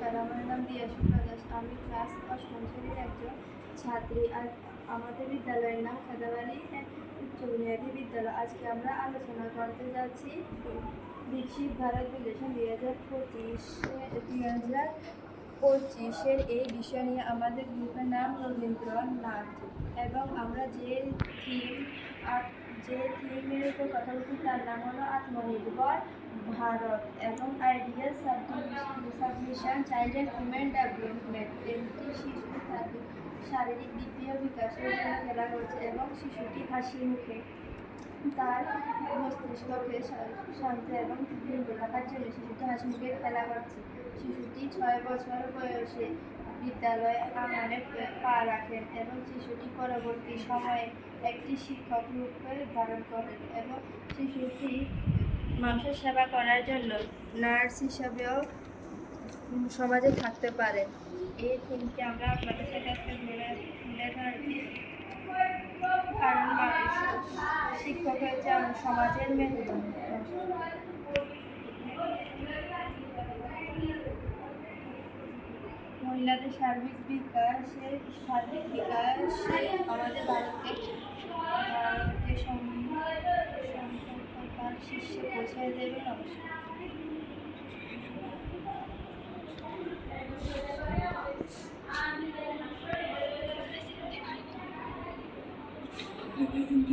নমস্কার, আমার নাম দিয়া সুপ্রা দাস। আমি ক্লাস অষ্টম শ্রেণীর একজন ছাত্রী। আর আমাদের বিদ্যালয়ের নাম খাদাবাড়ি উচ্চ বুনিয়াদী বিদ্যালয়। আজকে আমরা আলোচনা করতে যাচ্ছি বিকশিত ভারত বিভাজন 2025-এর এই বিষয় নিয়ে। আমাদের গ্রুপের নাম রবীন্দ্রনাথ এবং আমরা যে থিমের উপর কথা বলছি তার নাম হলো আত্মনির্ভর ভারত এবং ideal submission child and women development. একটি শিশু তার শারীরিক বৃদ্ধি ও বিকাশের জন্য খেলা করছে এবং শিশুটি হাসি মুখে তার মস্তিষ্ককে শান্ত এবং দৃঢ় রাখার জন্য শিশুটি হাসি মুখে খেলা করছে। শিশুটি 6 বছর বয়সে বিদ্যালয়ে আঙ্গনে পা রাখেন এবং শিশুটি পরবর্তী সময়ে একটি শিক্ষক রূপে ধারণ করেন এবং শিশুটি মানুষের সেবা করার জন্য নার্স হিসাবেও সমাজে থাকতে পারেন। এই থিমকে আমরা আপনাদের সাথে তুলে ধরছি, কারণ শিক্ষক হচ্ছে সমাজের মেরুদণ্ড। মহিলাদের সার্বিক বিকাশে আমাদের ভারতকে সম্পর্কতার শীর্ষে পৌঁছে দেবে। নমস্কার।